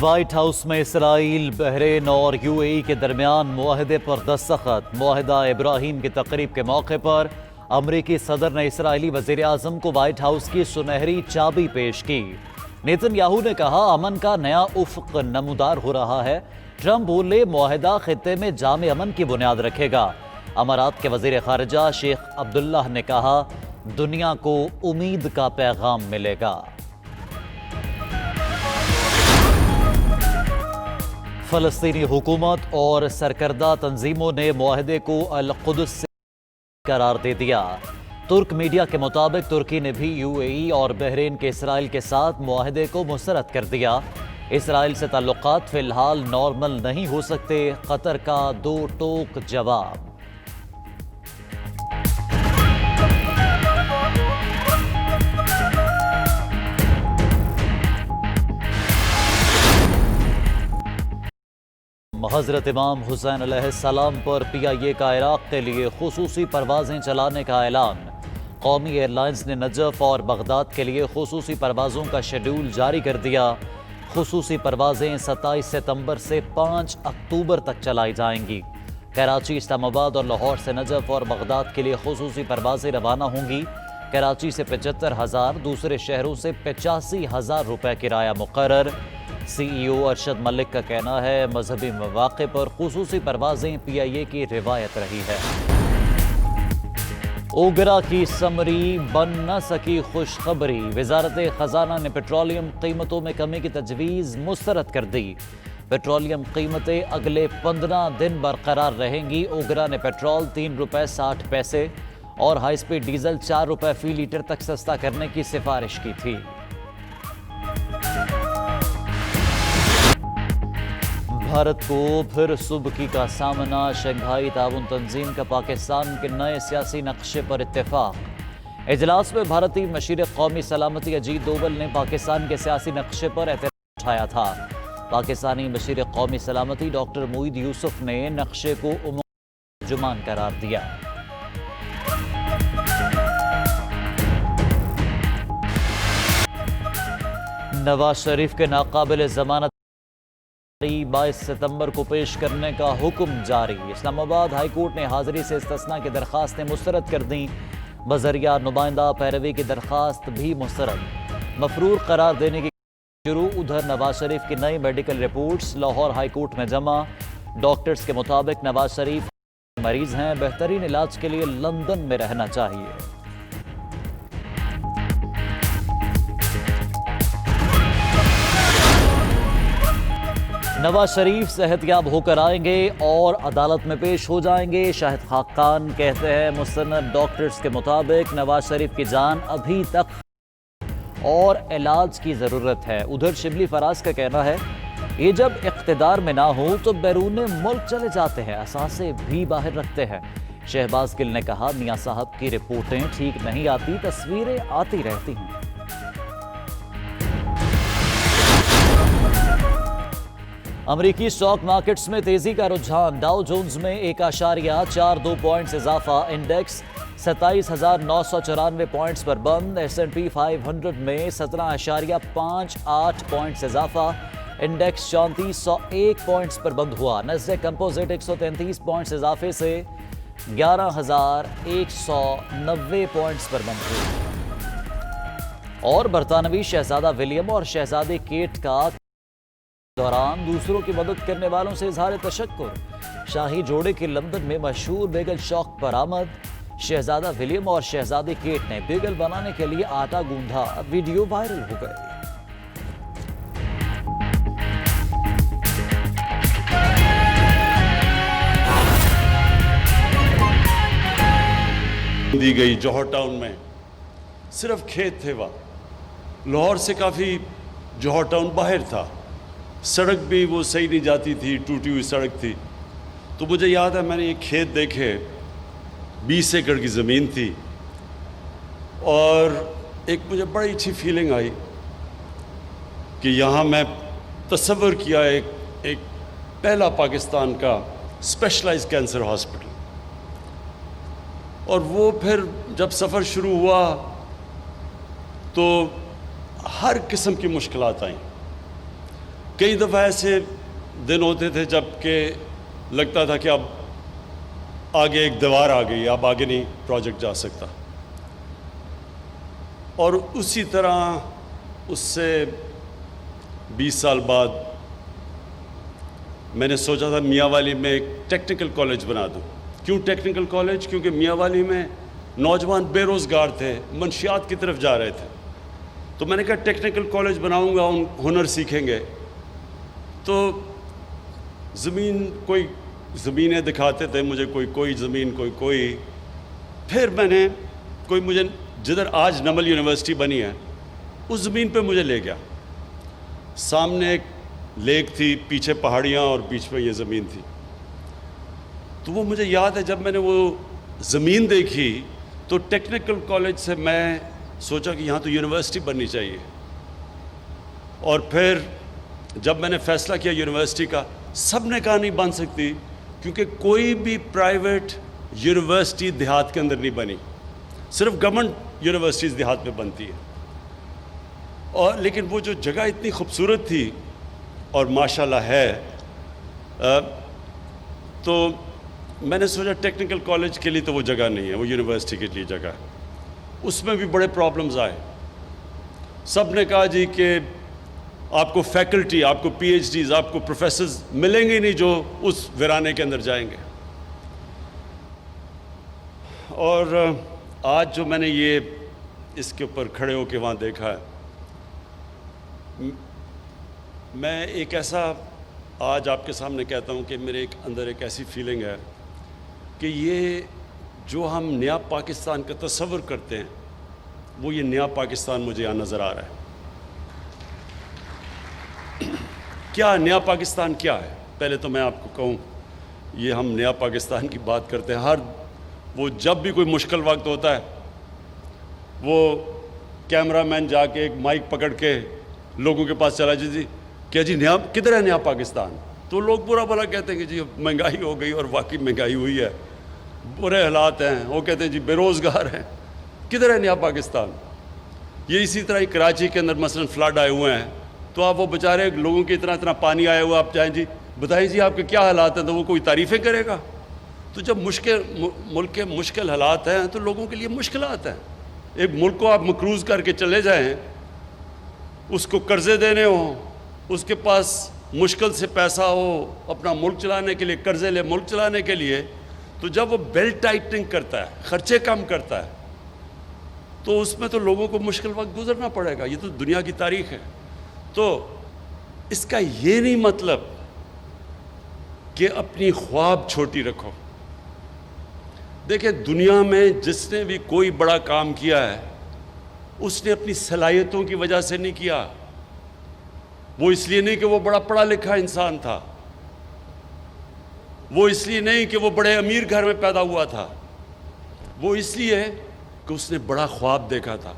White house میں اسرائیل، بحرین اور you اے ای کے درمیان معاہدے پر دستخط۔ معاہدہ ابراہیم کی تقریب کے موقع پر امریکی صدر نے اسرائیلی وزیر اعظم کو وائٹ ہاؤس کی سنہری چابی پیش کی۔ نیتن یاہو نے کہا امن کا نیا افق نمودار ہو رہا ہے۔ ٹرمپ بولے معاہدہ خطے میں جامع امن کی بنیاد رکھے گا۔ امارات کے وزیر خارجہ شیخ عبداللہ نے کہا دنیا کو امید کا پیغام ملے گا۔ فلسطینی حکومت اور سرکردہ تنظیموں نے معاہدے کو القدس سے قرار دے دیا۔ ترک میڈیا کے مطابق ترکی نے بھی یو اے ای اور بحرین کے اسرائیل کے ساتھ معاہدے کو مسترد کر دیا۔ اسرائیل سے تعلقات فی الحال نارمل نہیں ہو سکتے، قطر کا دو ٹوک جواب۔ حضرت امام حسین علیہ السلام پر پی آئی اے کا عراق کے لیے خصوصی پروازیں چلانے کا اعلان۔ قومی ایئر لائنز نے نجف اور بغداد کے لیے خصوصی پروازوں کا شیڈول جاری کر دیا۔ خصوصی پروازیں 27 ستمبر سے 5 اکتوبر تک چلائی جائیں گی۔ کراچی، اسلام آباد اور لاہور سے نجف اور بغداد کے لیے خصوصی پروازیں روانہ ہوں گی۔ کراچی سے 75,000، دوسرے شہروں سے 85,000 روپے کرایہ مقرر۔ سی ای او ارشد ملک کا کہنا ہے مذہبی مواقع پر خصوصی پروازیں پی آئی اے کی روایت رہی ہے۔ اوگرا کی سمری بن نہ سکی خوشخبری، وزارت خزانہ نے پیٹرولیم قیمتوں میں کمی کی تجویز مسترد کر دی۔ پیٹرولیم قیمتیں اگلے 15 دن برقرار رہیں گی۔ اوگرا نے پیٹرول 3 روپے 60 پیسے اور ہائی سپیڈ ڈیزل 4 روپے فی لیٹر تک سستا کرنے کی سفارش کی تھی۔ بھارت کو پھر سبکی کا سامنا، شنگھائی تعاون تنظیم کا پاکستان کے نئے سیاسی نقشے پر اتفاق۔ اجلاس میں بھارتی مشیر قومی سلامتی اجیت دوول نے پاکستان کے سیاسی نقشے پر اعتراض اٹھایا تھا۔ پاکستانی مشیر قومی سلامتی ڈاکٹر موید یوسف نے نقشے کو ترجمان قرار دیا۔ نواز شریف کے ناقابل ضمانت 22 ستمبر کو پیش کرنے کا حکم جاری۔ اسلام آباد ہائی کورٹ نے حاضری سے استثناء کی درخواستیں مسترد کر دیں۔ بذریعہ نمائندہ پیروی کی درخواست بھی مسترد۔ مفرور قرار دینے کی شروع۔ ادھر نواز شریف کی نئی medical reports Lahore high court میں جمع۔ ڈاکٹرز کے مطابق نواز شریف مریض ہیں، بہترین علاج کے لیے لندن میں رہنا چاہیے۔ نواز شریف صحت یاب ہو کر آئیں گے اور عدالت میں پیش ہو جائیں گے۔ شاہد خاقان کہتے ہیں مستند ڈاکٹرز کے مطابق نواز شریف کی جان ابھی تک اور علاج کی ضرورت ہے۔ ادھر شبلی فراز کا کہنا ہے یہ جب اقتدار میں نہ ہو تو بیرون ملک چلے جاتے ہیں، اثاثے بھی باہر رکھتے ہیں۔ شہباز گل نے کہا میاں صاحب کی رپورٹیں ٹھیک نہیں آتی، تصویریں آتی رہتی ہیں۔ امریکی سٹاک مارکیٹس میں تیزی کا رجحان، ڈاؤ جونز میں 1.42 پوائنٹس اضافہ، انڈیکس 27,994 پوائنٹس پر بند۔ ایس اینڈ پی 500 میں 17.58 پوائنٹس اضافہ، انڈیکس 3401 پوائنٹس پر بند ہوا۔ نسڈیک کمپوزٹ 133 پوائنٹس اضافے سے 11,190 پوائنٹس پر بند ہوئی۔ اور برطانوی شہزادہ ولیم اور شہزادی کیٹ کا دوران دوسروں کی مدد کرنے والوں سے اظہار تشکر، شاہی جوڑے کے لندن میں مشہور بیگل شاپ پر آمد۔ شہزادہ ولیم اور شہزادی کیٹ نے بیگل بنانے کے لیے آٹا گوندھا، ویڈیو وائرل ہو گئی۔ دی گئی جوہر ٹاؤن میں صرف کھیت تھے، وہاں لاہور سے کافی جوہر ٹاؤن باہر تھا، سڑک بھی وہ صحیح نہیں جاتی تھی، ٹوٹی ہوئی سڑک تھی۔ تو مجھے یاد ہے میں نے یہ کھیت دیکھے، 20 ایکڑ کی زمین تھی، اور ایک مجھے بڑی اچھی فیلنگ آئی کہ یہاں میں تصور کیا ایک پہلا پاکستان کا اسپیشلائز کینسر ہاسپٹل۔ اور وہ پھر جب سفر شروع ہوا تو ہر قسم کی مشکلات آئیں، کئی دفعہ ایسے دن ہوتے تھے جب کہ لگتا تھا کہ اب آگے ایک دیوار آ گئی، اب آگے نہیں پروجیکٹ جا سکتا. اور اسی طرح اس سے 20 سال بعد میں نے سوچا تھا میاں والی میں ایک ٹیکنیکل کالج بنا دوں. کیوں ٹیکنیکل کالج؟ کیونکہ میاں والی میں نوجوان بے روزگار تھے، منشیات کی طرف جا رہے تھے. تو میں نے کہا ٹیکنیکل کالج بناؤں گا، ان ہنر سیکھیں گے. تو کوئی زمینیں دکھاتے تھے مجھے، کوئی زمین، کوئی. پھر میں نے مجھے جدھر آج نمل یونیورسٹی بنی ہے اس زمین پہ مجھے لے گیا. سامنے ایک لیک تھی، پیچھے پہاڑیاں اور بیچ میں یہ زمین تھی. تو وہ مجھے یاد ہے جب میں نے وہ زمین دیکھی تو ٹیکنیکل کالج سے میں سوچا کہ یہاں تو یونیورسٹی بننی چاہیے. اور پھر جب میں نے فیصلہ کیا یونیورسٹی کا، سب نے کہا نہیں بن سکتی، کیونکہ کوئی بھی پرائیویٹ یونیورسٹی دیہات کے اندر نہیں بنی، صرف گورنمنٹ یونیورسٹیز دیہات میں بنتی ہے. اور لیکن وہ جو جگہ اتنی خوبصورت تھی اور ماشاءاللہ ہے، تو میں نے سوچا ٹیکنیکل کالج کے لیے تو وہ جگہ نہیں ہے، وہ یونیورسٹی کے لیے جگہ ہے. اس میں بھی بڑے پرابلمز آئے. سب نے کہا جی کہ آپ کو فیکلٹی، آپ کو پی ایچ ڈیز، آپ کو پروفیسرز ملیں گے نہیں جو اس ویرانے کے اندر جائیں گے. اور آج جو میں نے یہ اس کے اوپر کھڑے ہو کے وہاں دیکھا ہے، میں ایک ایسا آج آپ کے سامنے کہتا ہوں کہ میرے اندر ایک ایسی فیلنگ ہے کہ یہ جو ہم نیا پاکستان کا تصور کرتے ہیں، وہ یہ نیا پاکستان مجھے یہاں نظر آ رہا ہے. کیا نیا پاکستان کیا ہے؟ پہلے تو میں آپ کو کہوں، یہ ہم نیا پاکستان کی بات کرتے ہیں، وہ جب بھی کوئی مشکل وقت ہوتا ہے وہ کیمرہ مین جا کے ایک مائک پکڑ کے لوگوں کے پاس چلا جی کیا جی نیا کدھر ہے نیا پاکستان؟ تو لوگ برا بھلا کہتے ہیں کہ جی مہنگائی ہو گئی، اور واقعی مہنگائی ہوئی ہے، برے حالات ہیں. وہ کہتے ہیں جی بے روزگار ہیں، کدھر ہے نیا پاکستان؟ یہ اسی طرح ہی کراچی کے اندر مثلا فلڈ آئے ہوئے ہیں، تو آپ وہ بیچارے لوگوں کے اتنا پانی آیا ہوا، آپ جائیں جی بتائیں جی آپ کے کیا حالات ہیں، تو وہ کوئی تعریفیں کرے گا؟ تو جب ملک کے مشکل حالات ہیں تو لوگوں کے لیے مشکلات ہیں. ایک ملک کو آپ مقروض کر کے چلے جائیں، اس کو قرضے دینے ہوں، اس کے پاس مشکل سے پیسہ ہو اپنا ملک چلانے کے لیے، قرضے لے ملک چلانے کے لیے، تو جب وہ بیلٹ ٹائٹنگ کرتا ہے، خرچے کم کرتا ہے، تو اس میں تو لوگوں کو مشکل وقت گزرنا پڑے گا. یہ تو دنیا کی تاریخ ہے. تو اس کا یہ نہیں مطلب کہ اپنی خواب چھوٹی رکھو. دیکھیں دنیا میں جس نے بھی کوئی بڑا کام کیا ہے، اس نے اپنی صلاحیتوں کی وجہ سے نہیں کیا. وہ اس لیے نہیں کہ وہ بڑا پڑھا لکھا انسان تھا، وہ اس لیے نہیں کہ وہ بڑے امیر گھر میں پیدا ہوا تھا، وہ اس لیے کہ اس نے بڑا خواب دیکھا تھا.